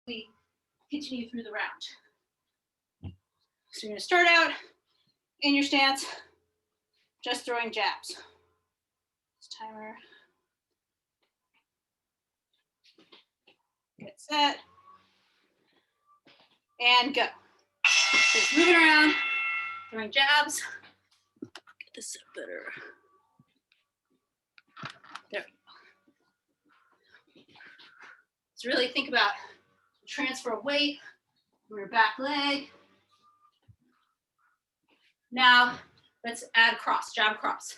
we continue through the round. So you're going to start out in your stance, just throwing jabs. This timer. Get set. And go. Just moving around, throwing jabs. Get this up better. There we go. Let's really think about transfer of weight from your back leg. Now, let's add cross, jab cross.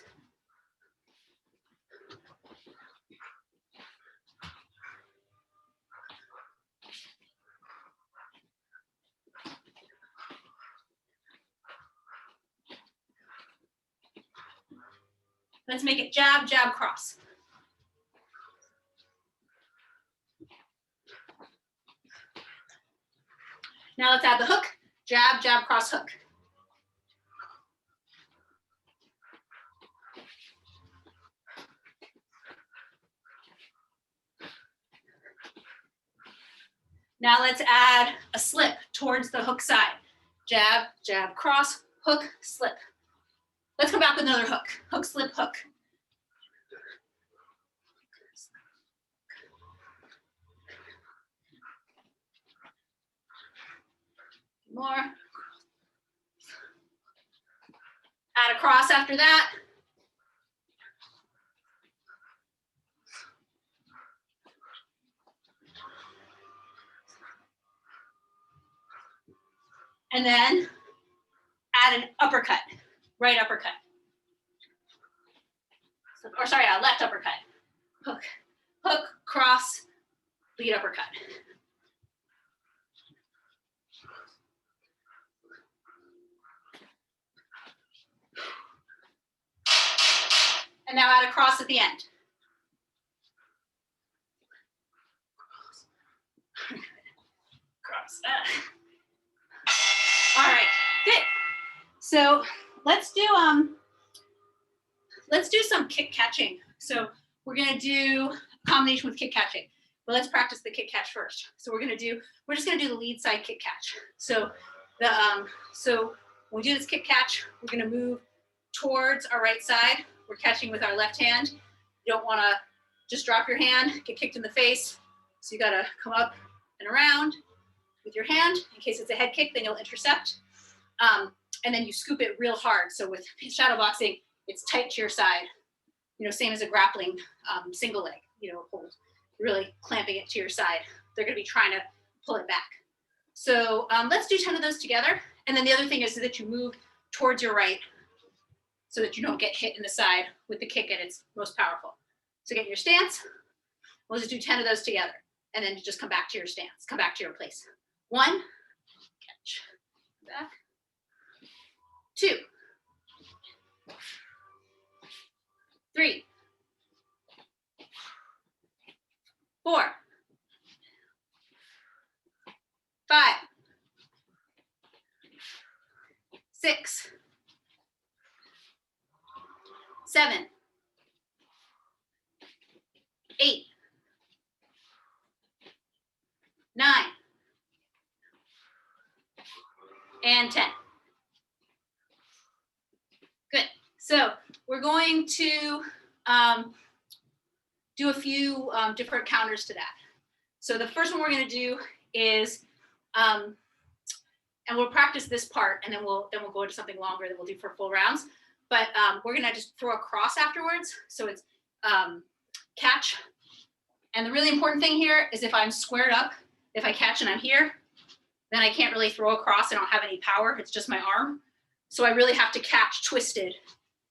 Let's make it jab, jab, cross. Now let's add the hook, jab, jab, cross, hook. Now let's add a slip towards the hook side. Jab, jab, cross, hook, slip. Let's come back with another hook. Hook, slip, hook. More. Add a cross after that. And then add an uppercut, right uppercut. Or sorry, left uppercut. Hook, hook, cross, lead uppercut. And now add a cross at the end. Cross. All right, good. So let's do some kick catching. So we're gonna do a combination with kick catching, but let's practice the kick catch first. So we're just gonna do the lead side kick catch. So so when we do this kick catch, we're gonna move towards our right side. We're catching with our left hand. You don't wanna just drop your hand, get kicked in the face. So you gotta come up and around with your hand. In case it's a head kick, then you'll intercept. And then you scoop it real hard. So with shadow boxing, it's tight to your side. You know, same as a grappling single leg, you know, hold. Really clamping it to your side. They're gonna be trying to pull it back. So let's do 10 of those together. And then the other thing is that you move towards your right so that you don't get hit in the side with the kick at its most powerful. So get your stance. We'll just do 10 of those together. And then just come back to your stance, come back to your place. 1, catch, back. 2, 3, 4, 5, 6, 7, 8, 9, and 10. Good. So we're going to do a few different counters to that. So the first one we're going to do is, and we'll practice this part, and then we'll go into something longer that we'll do for full rounds. But we're going to just throw a cross afterwards. So it's catch. And the really important thing here is if I'm squared up, if I catch and I'm here, then I can't really throw a cross. I don't have any power. It's just my arm. So I really have to catch twisted.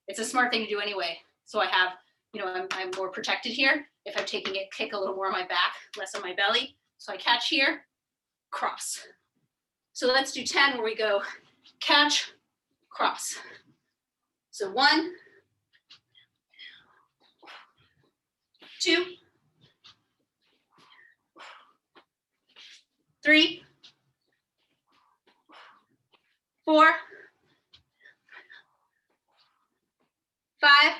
It's a smart thing to do anyway. So I have, you know, I'm more protected here. If I'm taking it, kick a little more on my back, less on my belly. So I catch here, cross. So let's do 10 where we go catch, cross. So 1, 2, 3, 4, 5,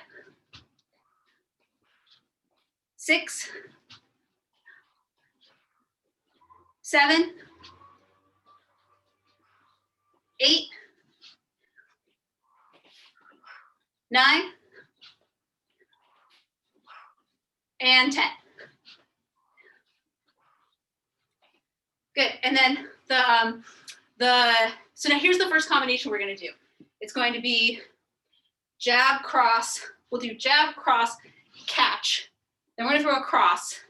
6, 7, 8, 9, and 10. Good, and then so now here's the first combination we're gonna do. It's going to be jab, cross. We'll do jab, cross, catch. Then we're gonna throw a cross.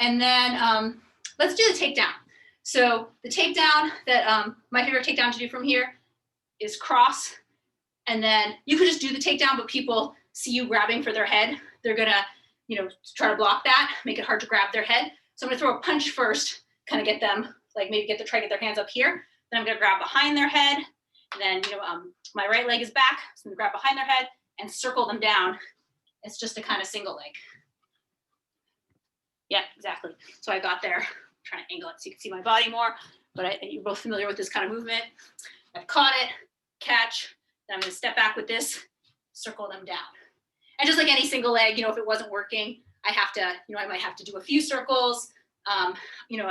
And then let's do the takedown. So the takedown that my favorite takedown to do from here is cross. And then you could just do the takedown, but people see you grabbing for their head. They're gonna, try to block that, make it hard to grab their head. So I'm gonna throw a punch first, kind of get them, like maybe try to get their hands up here. Then I'm gonna grab behind their head. And then, my right leg is back. So I'm gonna grab behind their head and circle them down. It's just a kind of single leg. Yeah, exactly. So I got there, I'm trying to angle it so you can see my body more, but you're both familiar with this kind of movement. I've caught it, catch, then I'm gonna step back with this, circle them down. And just like any single leg, if it wasn't working, I have to, I might have to do a few circles. I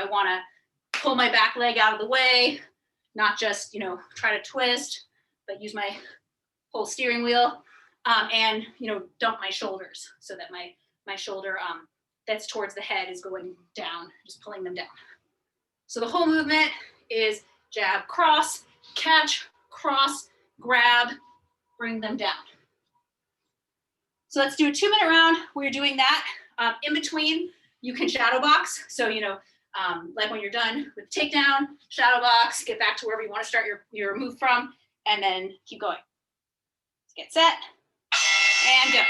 wanna pull my back leg out of the way, not just, try to twist, but use my whole steering wheel, and, dump my shoulders so that my shoulder, that's towards the head is going down, just pulling them down. So the whole movement is jab, cross, catch, cross, grab, bring them down. So let's do a 2-minute round where you're doing that. In between, you can shadow box. So, like when you're done with takedown, shadow box, get back to wherever you want to start your move from, and then keep going. Let's get set and go.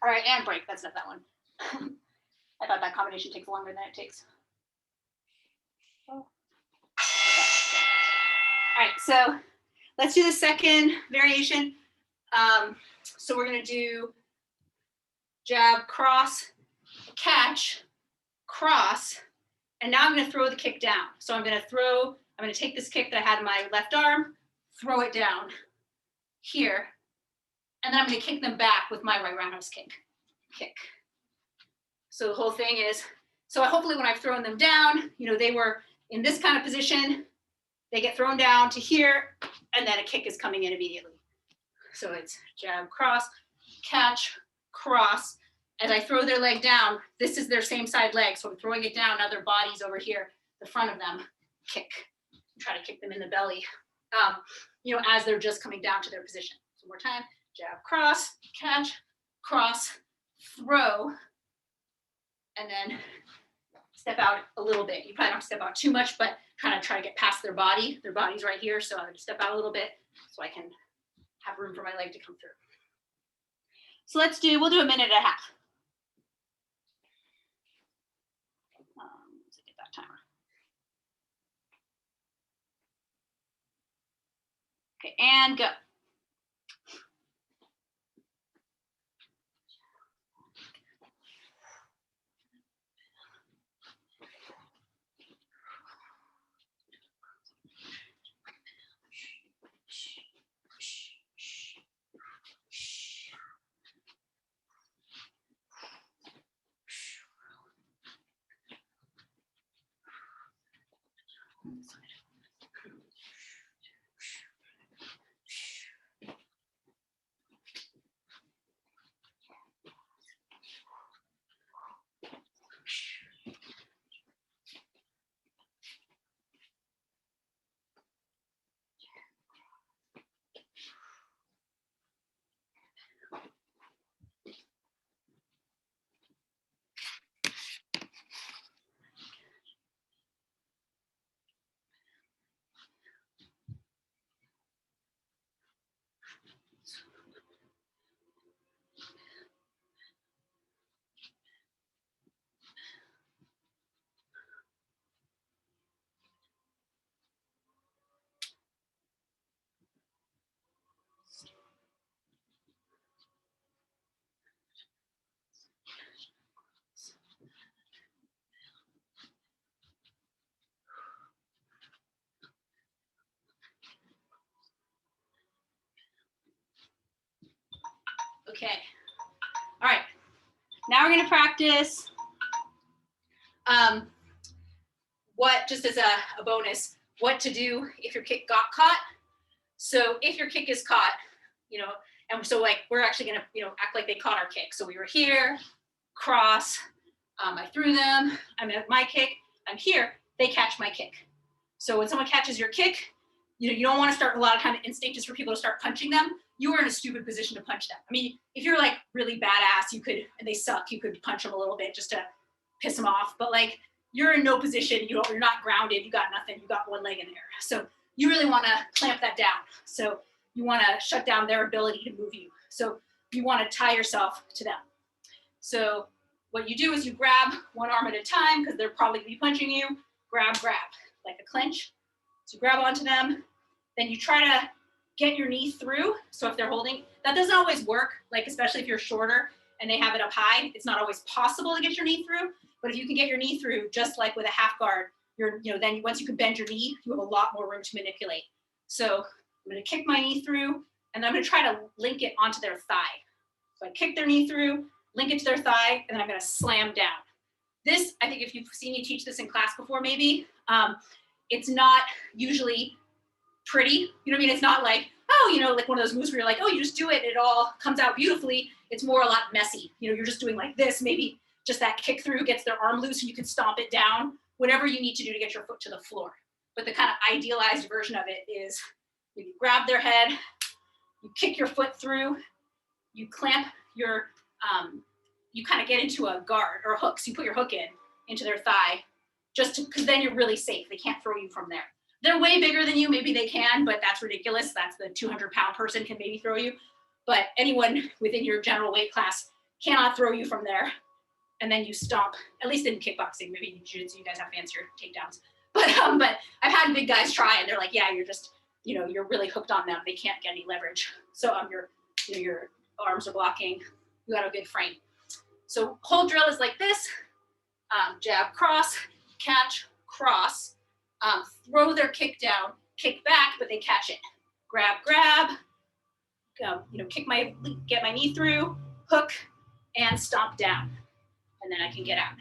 All right, and break. That's not that one. I thought that combination takes longer than it takes. Oh. Okay. All right, so let's do the second variation. So we're gonna do jab, cross, catch, cross, and now I'm gonna throw the kick down. So I'm gonna take this kick that I had in my left arm, throw it down here, and then I'm gonna kick them back with my right roundhouse kick. So the whole thing is, so hopefully when I've thrown them down, they were in this kind of position, they get thrown down to here, and then a kick is coming in immediately. So it's jab, cross, catch, cross. As I throw their leg down, this is their same side leg, so I'm throwing it down, now their body's over here, the front of them, kick. Try to kick them in the belly, as they're just coming down to their position. One more time, jab, cross, catch, cross, throw, and then step out a little bit. You probably don't have to step out too much, but kind of try to get past their body. Their body's right here, so I'm gonna step out a little bit so I can have room for my leg to come through. So we'll do a minute and a half. Let's get that timer. and go. Okay. All right. Now we're going to practice what, just as a bonus, what to do if your kick got caught. So if your kick is caught, you know, and so like we're actually going to, you know, act like they caught our kick. So we were here, cross, I threw them, I'm at my kick, I'm here, they catch my kick. So when someone catches your kick, you don't want to start, a lot of time instinct is for people to start punching them. You are in a stupid position to punch them. I mean, if you're like really badass, you could, and they suck, you could punch them a little bit just to piss them off. But like, you're in no position, you're not grounded, you got nothing, you got one leg in there. So you really want to clamp that down. So you want to shut down their ability to move you. So you want to tie yourself to them. So what you do is you grab one arm at a time, because they're probably gonna be punching you, grab, like a clinch. So grab onto them, then you try to get your knee through. So if they're holding, that doesn't always work, like especially if you're shorter and they have it up high, it's not always possible to get your knee through. But if you can get your knee through, just like with a half guard, then once you can bend your knee, you have a lot more room to manipulate. So I'm gonna kick my knee through, and then I'm gonna try to link it onto their thigh. So I kick their knee through, link it to their thigh, and then I'm gonna slam down. This, I think if you've seen me teach this in class before, maybe, it's not usually pretty, you know what I mean? It's not like, oh, like one of those moves where you're like, oh, you just do it, it all comes out beautifully. It's more a lot messy. You're just doing like this, maybe just that kick through gets their arm loose and you can stomp it down, whatever you need to do to get your foot to the floor. But the kind of idealized version of it is you grab their head, you kick your foot through, you clamp your, you kind of get into a guard or a hook. So you put your hook into their thigh, because then you're really safe. They can't throw you from there. They're way bigger than you, maybe they can, but that's ridiculous. That's the 200-pound person can maybe throw you. But anyone within your general weight class cannot throw you from there. And then you stomp, at least in kickboxing, maybe in jiu-jitsu, you guys have fancier takedowns. But I've had big guys try and they're like, yeah, you're just, you're really hooked on them. They can't get any leverage. So your arms are blocking, you got a good frame. So whole drill is like this, jab, cross, catch, cross, throw their kick down, kick back, but they catch it. Grab, get my knee through, hook, and stomp down. And then I can get out.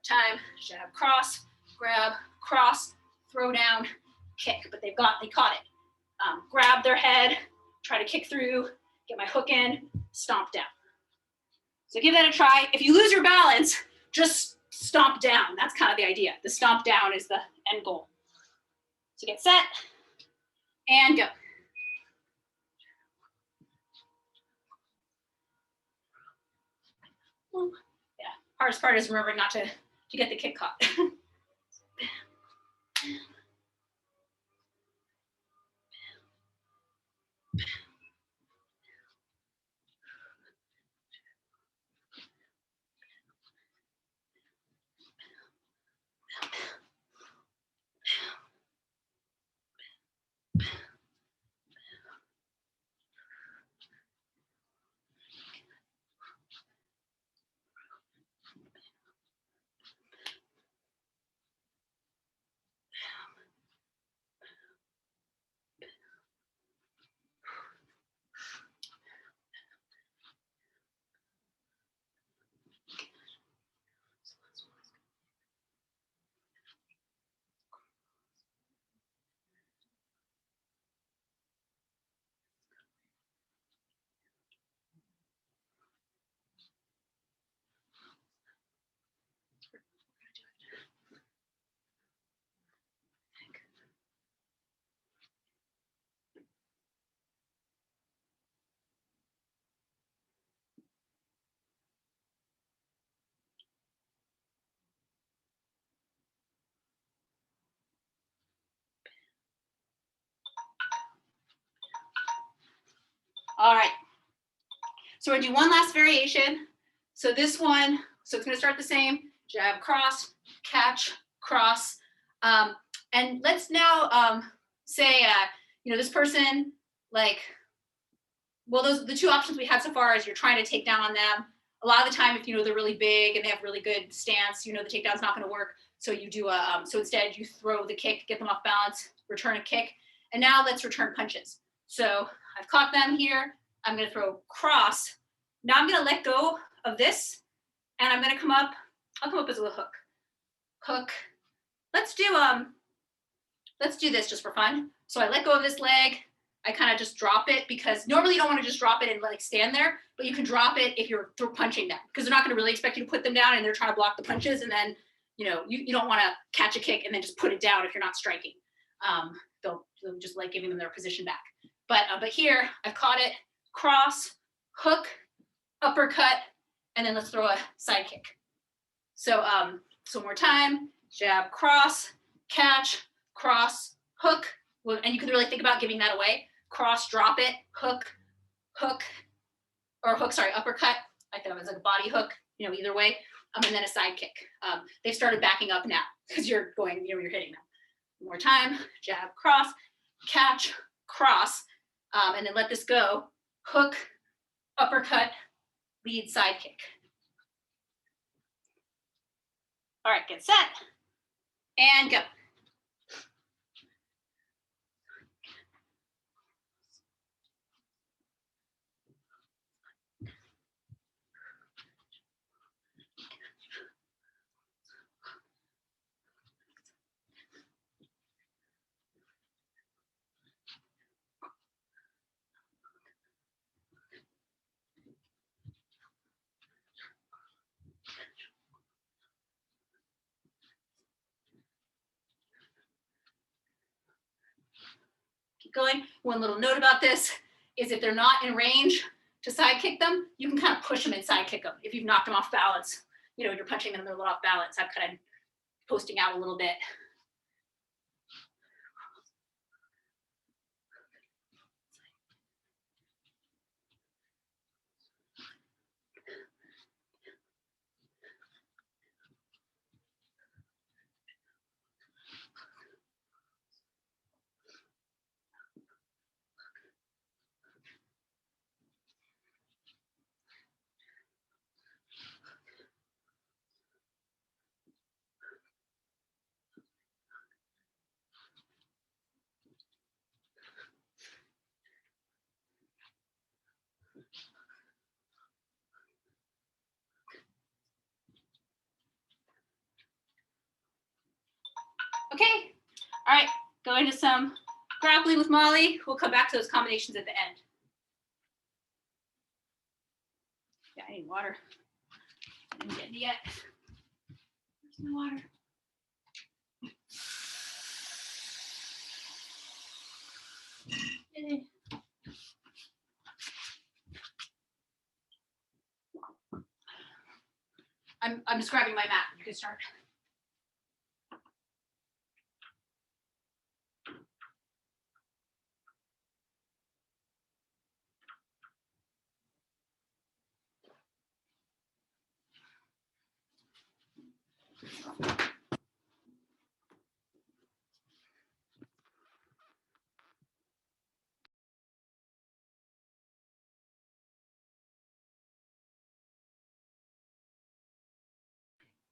Time, jab, cross, grab, cross, throw down, kick, but they caught it. Grab their head, try to kick through, get my hook in, stomp down. So give that a try. If you lose your balance, just stomp down. That's kind of the idea. The stomp down is the end goal. So get set and go. Yeah, hardest part is remembering not to get the kick caught. All right. So we're gonna do one last variation. So this one, so it's gonna start the same, jab, cross, catch, cross. And let's now say, this person, like, well, those the two options we had so far is you're trying to take down on them. A lot of the time, if they're really big and they have really good stance, the takedown's not gonna work. So you do so instead you throw the kick, get them off balance, return a kick. And now let's return punches. So I've caught them here. I'm gonna throw cross. Now I'm gonna let go of this and I'm gonna come up, I'll come up as a hook. Hook. Let's do this just for fun. So I let go of this leg. I kind of just drop it because normally you don't want to just drop it and like stand there, but you can drop it if you're punching them because they're not going to really expect you to put them down and they're trying to block the punches. And then, you don't want to catch a kick and then just put it down if you're not striking. They'll just like giving them their position back. But here I've caught it, cross, hook, uppercut, and then let's throw a side kick. So one more time, jab, cross, catch, cross, hook. Well, and you can really think about giving that away. Cross, drop it, hook, uppercut. I thought it was like a body hook, either way. And then a side kick. They've started backing up now because you're going, you're hitting them. One more time, jab, cross, catch, cross, and then let this go. Hook, uppercut, lead, side kick. All right, get set and go. Going. One little note about this is if they're not in range to side kick them, you can kind of push them and side kick them. If you've knocked them off balance, you're punching them, they're a little off balance. I'm kind of posting out a little bit. Okay, all right, go into some grappling with Molly. We'll come back to those combinations at the end. Yeah, I need water. I didn't get any yet. Where's my water? I'm just grabbing my mat. You can start.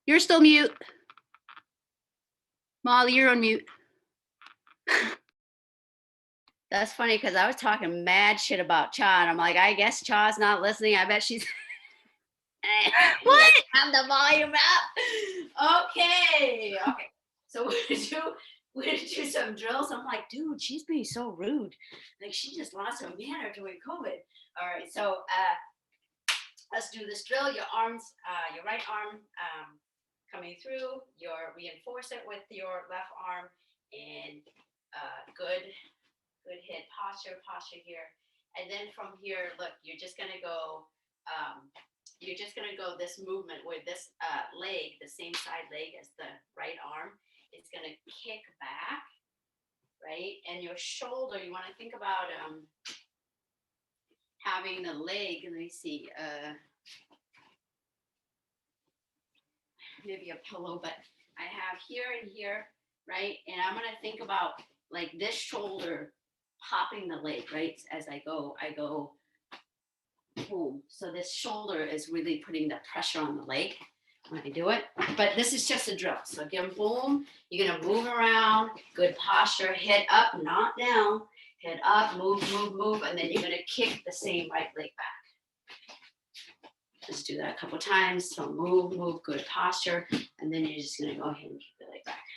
You're still mute. Molly, you're on mute. That's funny because I was talking mad shit about Cha, and I'm like, I guess Cha's not listening. I bet she's. What? Have the volume up. Okay. So we're gonna do some drills. I'm like, dude, she's being so rude. Like she just lost her manner during COVID. All right, so let's do this drill. Your arms, your right arm coming through. Reinforce it with your left arm, and good hit posture here. And then from here, look, you're just gonna go this movement where this leg, the same side leg as the right arm, is gonna kick back, right? And your shoulder, you wanna think about having the leg, let me see, maybe a pillow, but I have here and here, right? And I'm gonna think about like this shoulder popping the leg, right? As I go, boom. So this shoulder is really putting the pressure on the leg when I do it. But this is just a drill. So again, boom, you're gonna move around, good posture, head up, not down, head up, move, move, move, and then you're gonna kick the same right leg back. Just do that a couple times. So move, move, good posture, and then you're just gonna go ahead and kick the leg back.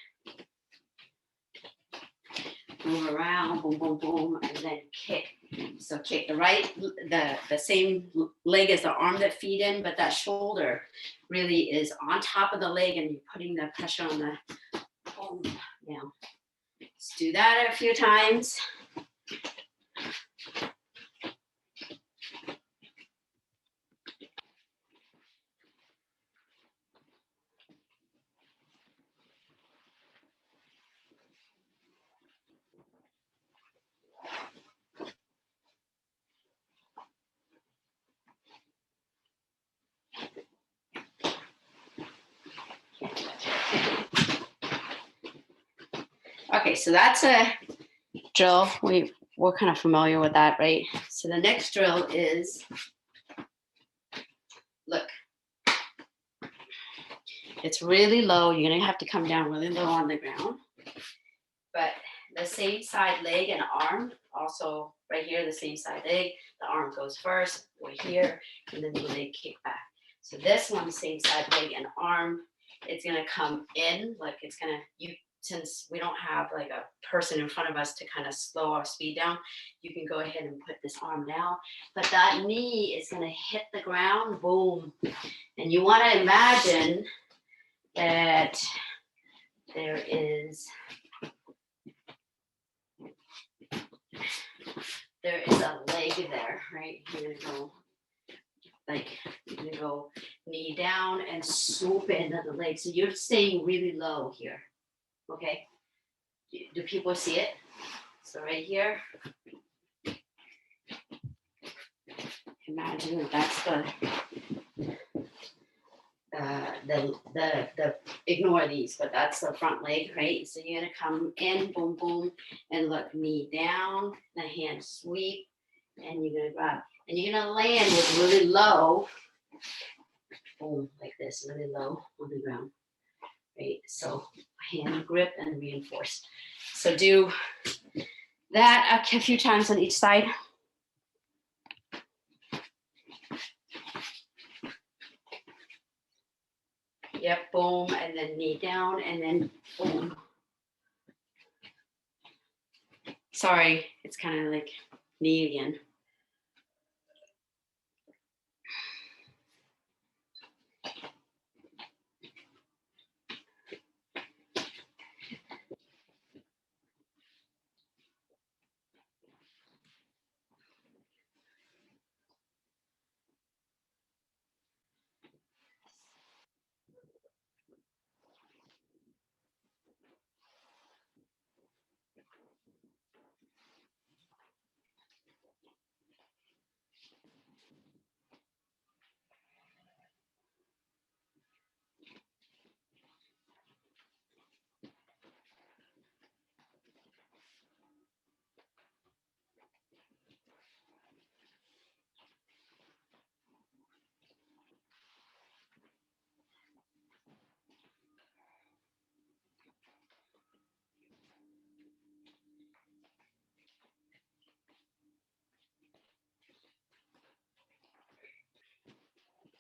Move around, boom, boom, boom, and then kick. So kick the right, the same leg as the arm that feed in, but that shoulder really is on top of the leg and you're putting the pressure on the boom down. Let's do that a few times. Okay, so that's a drill. We're kind of familiar with that, right? So the next drill is, look, it's really low. You're gonna have to come down really low on the ground. But the same side leg and arm, also right here, the same side leg, the arm goes first, we're here, and then the leg kick back. So this one, same side leg and arm, it's gonna come in, like it's gonna, since we don't have like a person in front of us to kind of slow our speed down, you can go ahead and put this arm down, but that knee is gonna hit the ground, boom. And you wanna imagine that there is a leg there, right? You're gonna go knee down and swoop into the leg. So you're staying really low here, okay? Do people see it? So right here, imagine that that's the ignore these, but that's the front leg, right? So you're gonna come in, boom, boom, and look, knee down, the hand sweep, and you're gonna grab, and you're gonna land with really low, boom, like this, really low on the ground, right? So hand grip and reinforce. So do that a few times on each side. Yep, boom, and then knee down, and then boom. Sorry, it's kind of like knee again.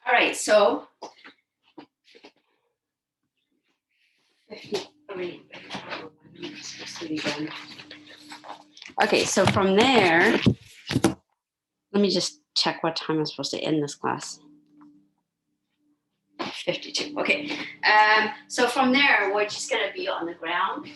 All right, so 53. Okay, so from there, let me just check what time I'm supposed to end this class. 52. Okay. So from there, we're just gonna be on the ground.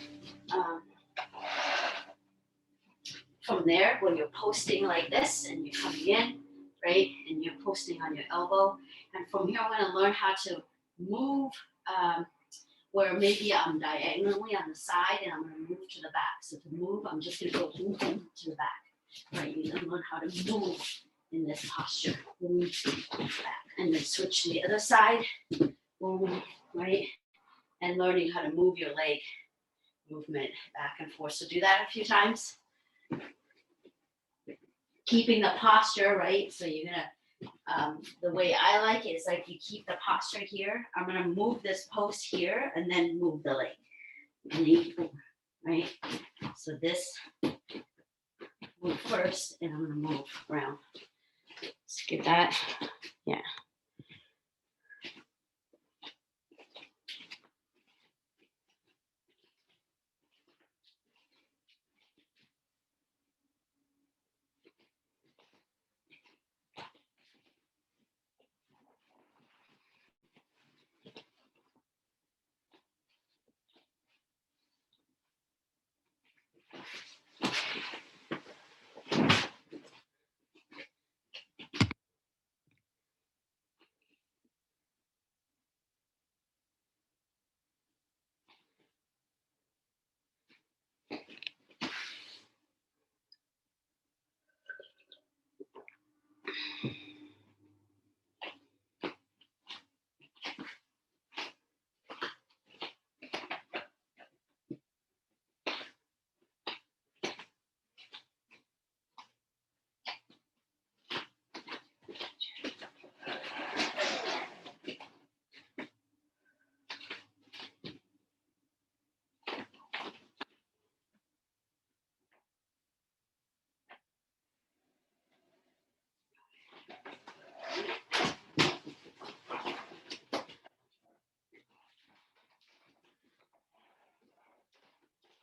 From there, when you're posting like this and you're coming in, right, and you're posting on your elbow, and from here, I'm gonna learn how to move where maybe I'm diagonally on the side and I'm gonna move to the back. So to move, I'm just gonna go boom, boom to the back. Right, you're gonna learn how to move in this posture. Boom, back. And then switch to the other side. Boom, right? And learning how to move your leg movement back and forth. So do that a few times. Keeping the posture, right? So you're gonna, the way I like it is like you keep the posture here. I'm gonna move this post here and then move the leg. Right? So this move first and I'm gonna move around. Let's get that, yeah.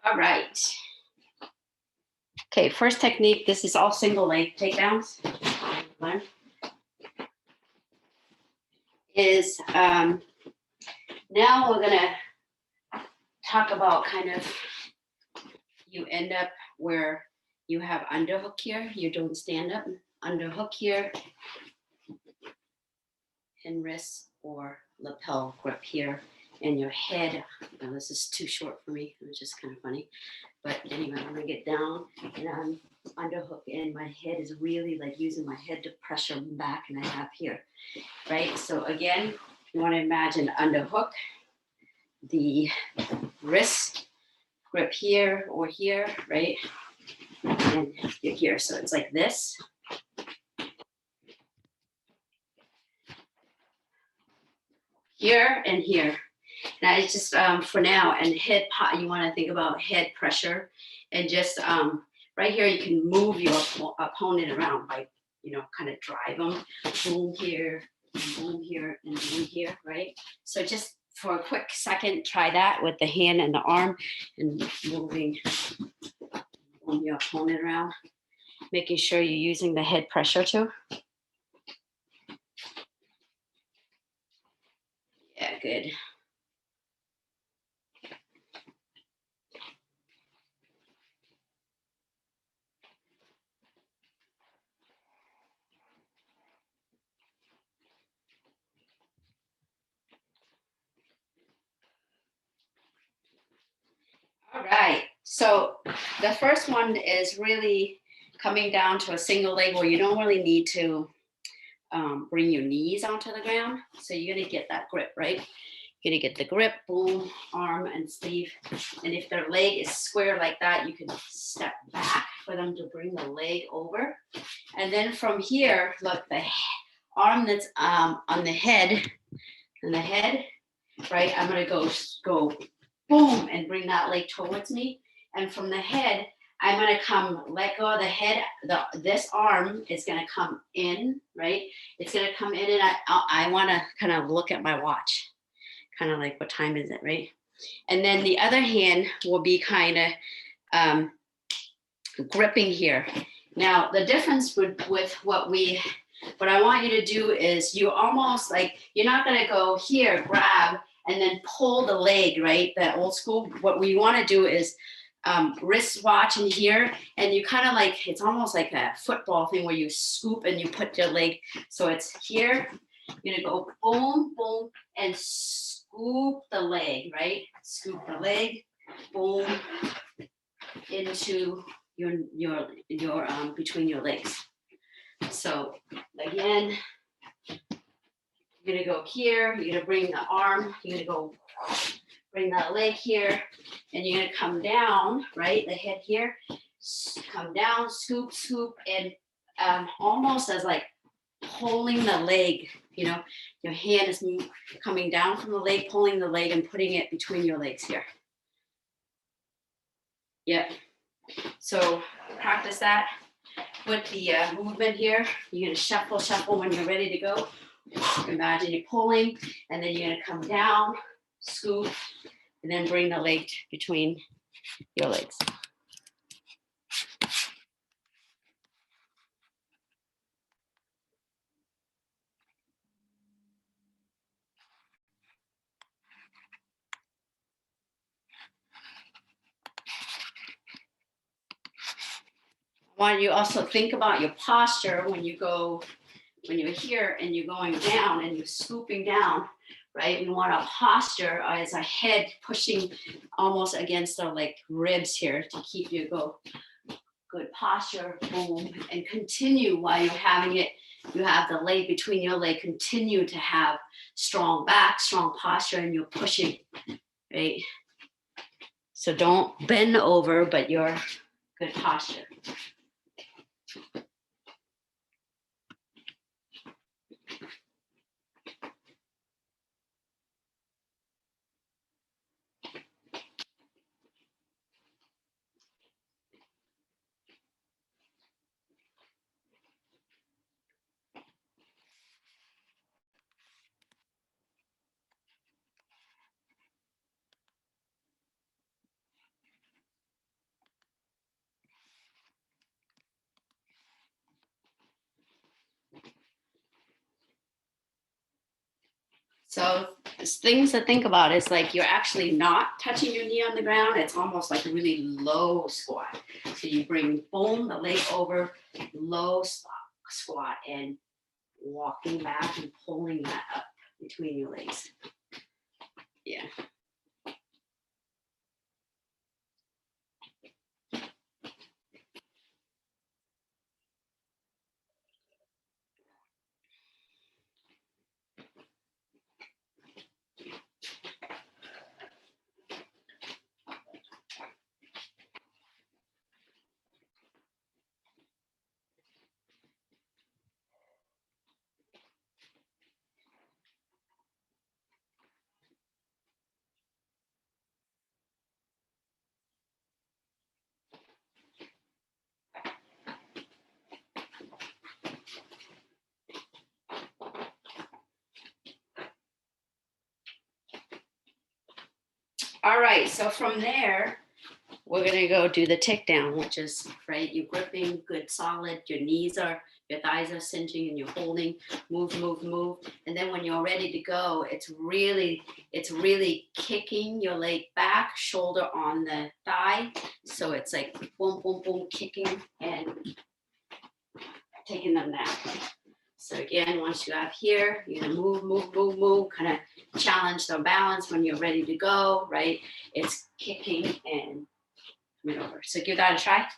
All right. Okay, first technique, this is all single leg takedowns. One is now we're gonna talk about kind of you end up where you have underhook here, you don't stand up, underhook here, and wrist or lapel grip here, and your head. Now this is too short for me, it was just kind of funny. But anyway, I'm gonna get down and I'm underhook and my head is really like using my head to pressure back and I have here, right? So again, you wanna imagine underhook, the wrist grip here or here, right? And you're here, so it's like this. Here and here. And I just, for now, and head, you wanna think about head pressure and just right here, you can move your opponent around by, kind of drive them, boom here, and boom here, right? So just for a quick second, try that with the hand and the arm and moving your opponent around, making sure you're using the head pressure too. Yeah, good. All right, so the first one is really coming down to a single leg where you don't really need to bring your knees onto the ground. So you're gonna get that grip, right? You're gonna get the grip, boom, arm and sleeve. And if their leg is square like that, you can step back for them to bring the leg over. And then from here, look, the arm that's on the head, right? I'm gonna go boom, and bring that leg towards me. And from the head, I'm gonna come, let go of the head. This arm is gonna come in, right? It's gonna come in and I wanna kind of look at my watch. Kind of like, what time is it, right? And then the other hand will be kind of gripping here. Now, the difference with what I want you to do is you almost like, you're not gonna go here, grab, and then pull the leg, right? That old school. What we want to do is wrist watch in here, and you kind of like, it's almost like a football thing where you scoop and you put your leg. So it's here. You're gonna go boom, boom, and scoop the leg, right? Scoop the leg, boom, into your between your legs. So again, you're gonna go here, you're gonna bring the arm, you're gonna go bring that leg here, and you're gonna come down, right? The head here, come down, scoop, scoop, and almost as like pulling the leg, you know, your hand is coming down from the leg, pulling the leg and putting it between your legs here. Yep. So practice that with the movement here. You're gonna shuffle, shuffle when you're ready to go. Imagine you're pulling, and then you're gonna come down, scoop, and then bring the leg between your legs. I want you also think about your posture when you're here and you're going down and you're scooping down, right? You want a posture as a head pushing almost against the like ribs here to keep you good posture, boom, and continue while you're having it. You have the leg between your leg, continue to have strong back, strong posture, and you're pushing, right? So don't bend over, but you're good posture. So things to think about is like you're actually not touching your knee on the ground. It's almost like a really low squat. So you bring, boom, the leg over, low squat, and walking back and pulling that up between your legs. Yeah. All right, so from there, we're gonna go do the tick down, which is, right, you're gripping good solid, your thighs are cinching and you're holding, move, move, move. And then when you're ready to go, it's really kicking your leg back, shoulder on the thigh. So it's like boom, boom, boom, kicking and taking them down. So again, once you have here, you're gonna move, move, move, move, kind of challenge the balance when you're ready to go, right? It's kicking and coming over. So give that a try.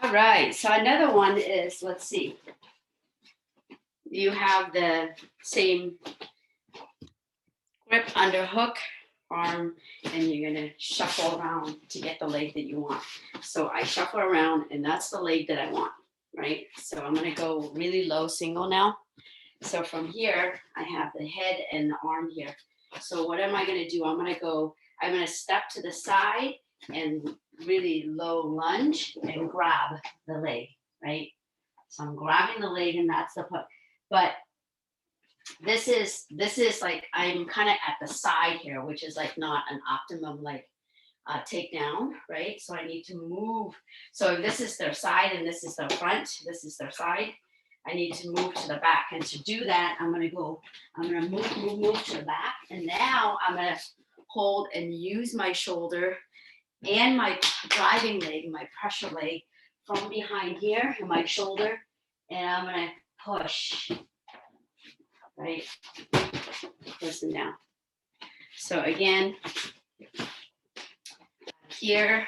All right, so another one is, let's see. You have the same grip under hook, arm and you're gonna shuffle around to get the leg that you want. So I shuffle around and that's the leg that I want, right? So I'm gonna go really low single now. So from here, I have the head and the arm here. So what am I gonna do? I'm gonna step to the side and really low lunge and grab the leg, right? So I'm grabbing the leg and that's the put. But this is like I'm kind of at the side here, which is like not an optimum like takedown, right? So I need to move. So if this is their side and this is their front, this is their side, I need to move to the back. And to do that, I'm gonna move to the back. And now I'm gonna hold and use my shoulder and my driving leg, my pressure leg from behind here and my shoulder. And I'm gonna push, right? Listen down. So again, here,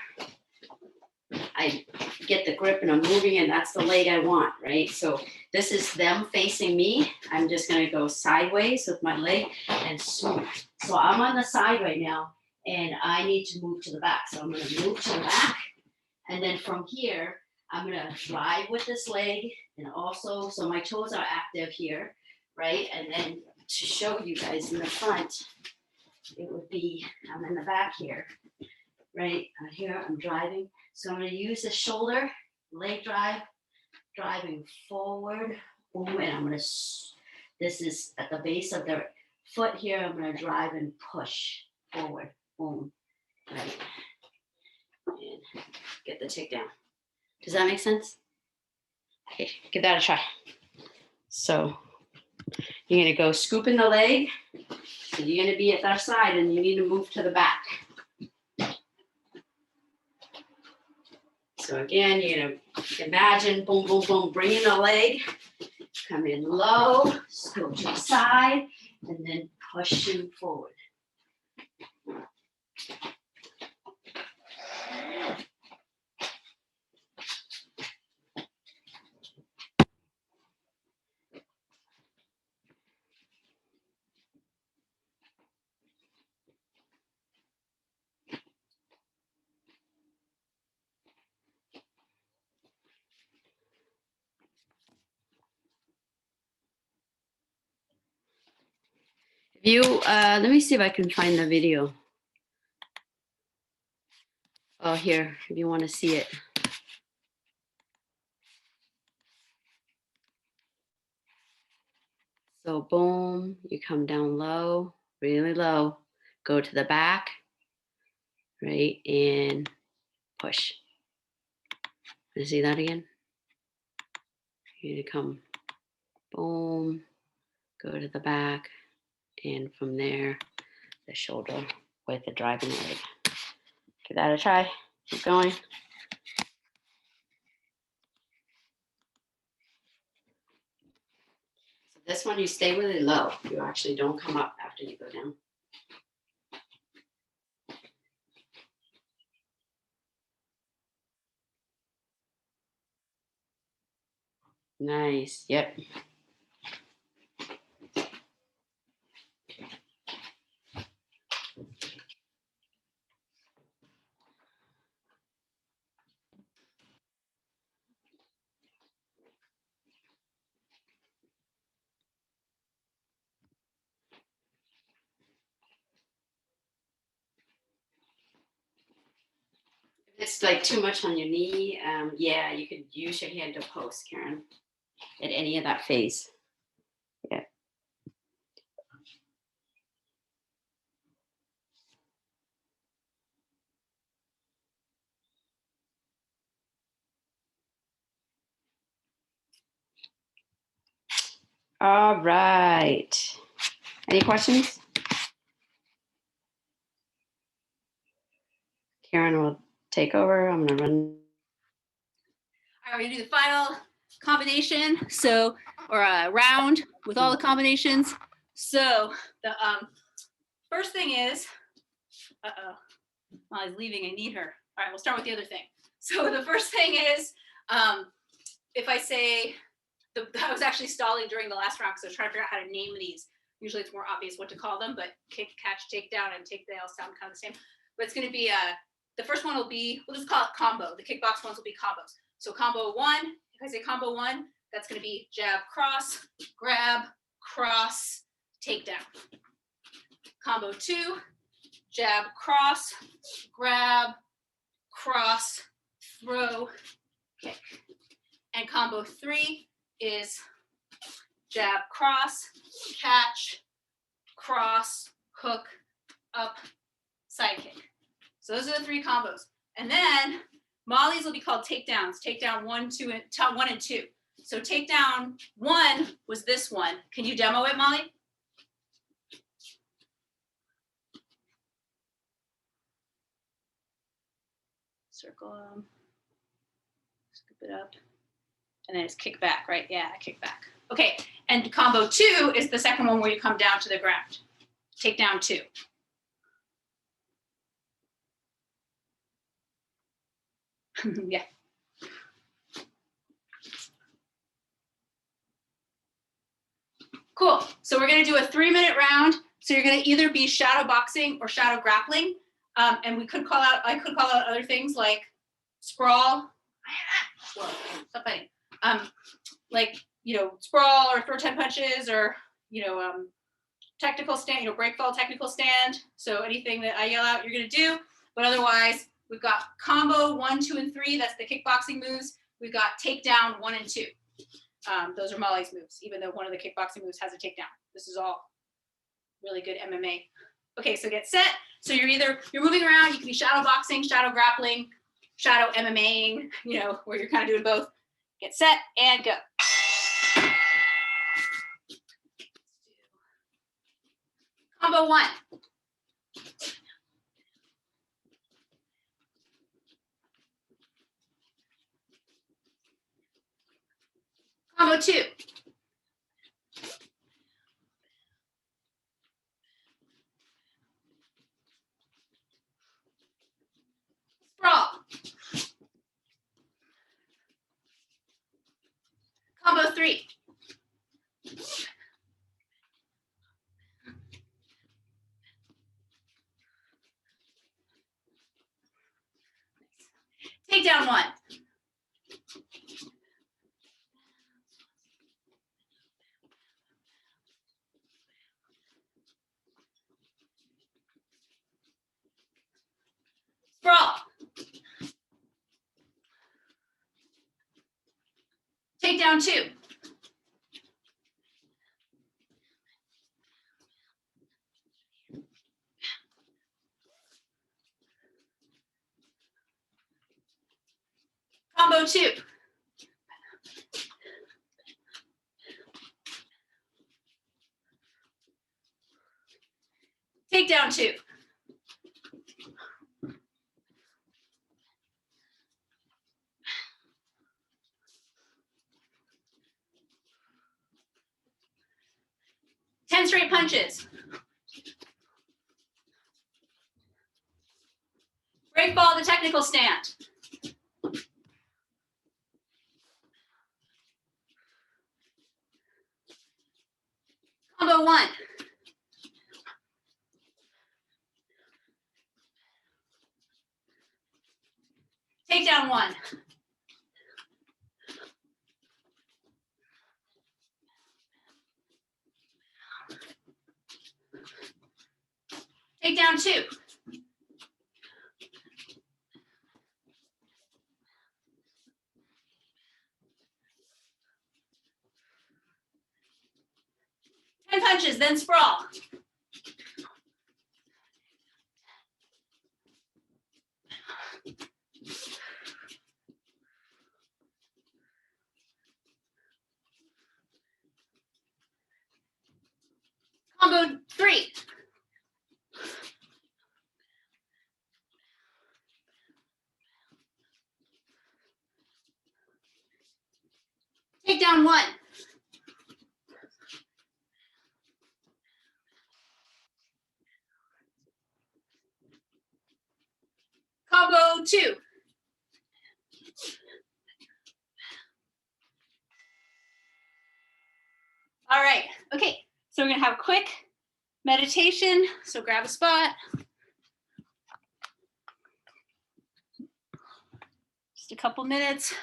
I get the grip and I'm moving and that's the leg I want, right? So this is them facing me. I'm just gonna go sideways with my leg and swoop. So I'm on the side right now and I need to move to the back. So I'm gonna move to the back. And then from here, I'm gonna drive with this leg and also, so my toes are active here, right? And then to show you guys in the front, it would be, I'm in the back here, right? Here I'm driving. So I'm gonna use the shoulder, leg drive, driving forward, boom, and I'm gonna, this is at the base of the foot here, I'm gonna drive and push forward, boom, right? And get the takedown. Does that make sense? Okay, give that a try. So you're gonna go scooping the leg. So you're gonna be at their side and you need to move to the back. So again, you're gonna imagine, boom, boom, boom, bringing the leg, come in low, scoop to the side, and then pushing forward. Let me see if I can find the video. Oh, here, if you want to see it. So boom, you come down low, really low, go to the back, right, and push. You see that again? You're gonna come, boom, go to the back, and from there, the shoulder with the driving leg. Give that a try. Keep going. So this one, you stay really low. You actually don't come up after you go down. Nice. Yep. It's like too much on your knee. Yeah, you could use your hand to post, Karen, at any of that phase. Yeah. All right. Any questions? Karen will take over. I'm gonna run. All right, we're gonna do the final combination. So, or a round with all the combinations. So the first thing is, Molly's leaving, I need her. All right, we'll start with the other thing. So the first thing is, if I say, I was actually stalling during the last round because I was trying to figure out how to name these. Usually it's more obvious what to call them, but kick, catch, takedown, and take, they all sound kind of the same. But it's going to be, the first one will be, we'll just call it combo. The kickbox ones will be combos. So combo one, if I say combo one, that's going to be jab, cross, grab, cross, takedown. Combo two, jab, cross, grab, cross, throw, kick. And combo three is jab, cross, catch, cross, hook, up, side kick. So those are the three combos. And then Molly's will be called takedowns. Takedown 1, 2, and 1 and 2. So takedown 1 was this one. Can you demo it, Molly? Circle them, scoop it up, and then it's kick back, right? Yeah, kick back. Okay, and combo 2 is the second one where you come down to the ground. Takedown 2. Yeah. Cool. So we're going to do a 3-minute round. So you're going to either be shadow boxing or shadow grappling. And I could call out other things like sprawl. Stop fighting. Like, sprawl or throw 10 punches or, technical stand, break fall, technical stand. So anything that I yell out, you're going to do. But otherwise, we've got combo 1, 2, and 3. That's the kickboxing moves. We've got takedown 1 and 2. Those are Molly's moves, even though one of the kickboxing moves has a takedown. This is all really good MMA. Okay, so get set. So you're moving around. You can be shadow boxing, shadow grappling, shadow MMAing, where you're kind of doing both. Get set and go. Combo 1. Combo 2. Sprawl. Combo 3. Takedown 1. Sprawl. Takedown 2. Combo 2. Takedown 2. Ten straight punches. Break ball the technical stand. Combo 1. Takedown 1. Takedown 2. Ten punches, then sprawl. Combo 3. Takedown 1. Combo 2. All right. Okay. So we're gonna have a quick meditation. So grab a spot. Just a couple minutes.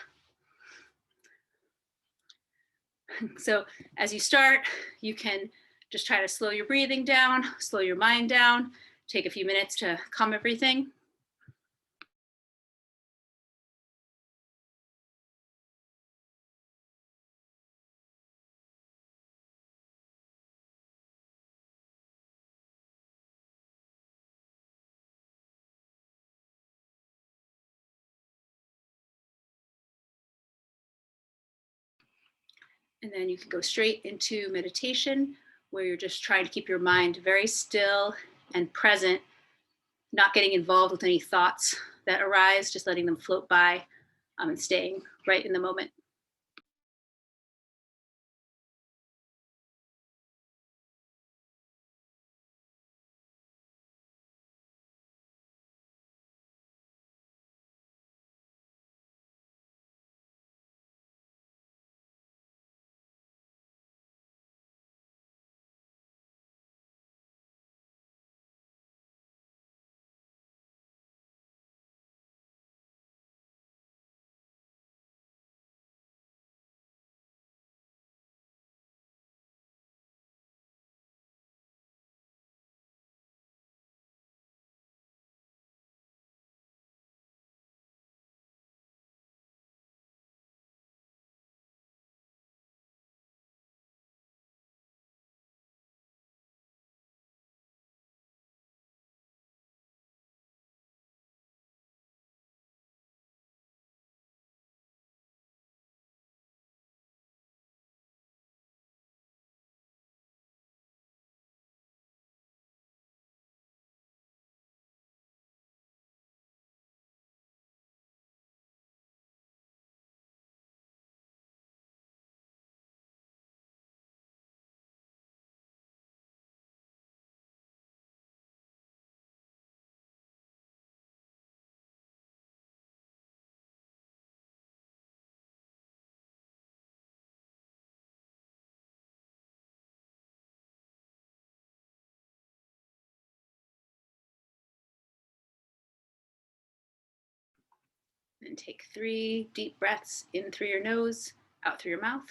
So as you start, you can just try to slow your breathing down, slow your mind down, take a few minutes to calm everything. And then you can go straight into meditation, where you're just trying to keep your mind very still and present, not getting involved with any thoughts that arise, just letting them float by and staying right in the moment. And take 3 deep breaths in through your nose, out through your mouth.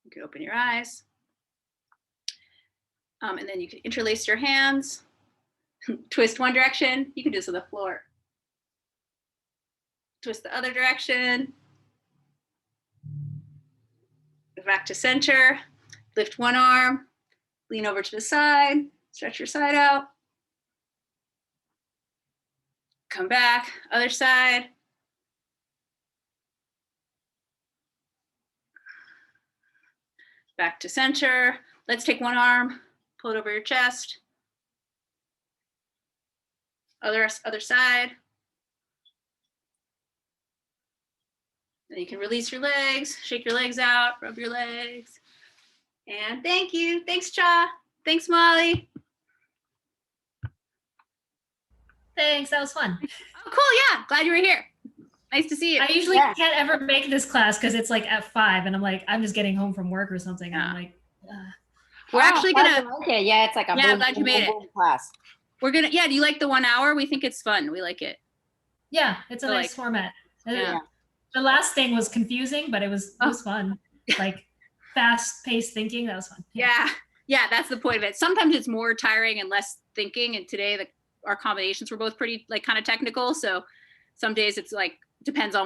You can open your eyes. And then you can interlace your hands, twist one direction. You can do this on the floor. Twist the other direction. Back to center. Lift one arm, lean over to the side, stretch your side out. Come back, other side. Back to center. Let's take one arm, pull it over your chest. Other side. Then you can release your legs, shake your legs out, rub your legs. And thank you. Thanks, Cha. Thanks, Molly. Thanks, that was fun. Oh, cool. Yeah, glad you were here. Nice to see you. I usually can't ever make this class because it's like at 5 and I'm like, I'm just getting home from work or something. And I'm like, we're actually gonna. Okay, yeah, it's like a boom, glad you made it. Class. We're gonna. Yeah, do you like the 1 hour? We think it's fun. We like it. Yeah, it's a nice format. Yeah. The last thing was confusing, but it was fun. Like fast-paced thinking. That was fun. Yeah, that's the point of it. Sometimes it's more tiring and less thinking. And today our combinations were both pretty like kind of technical. So some days it's like depends on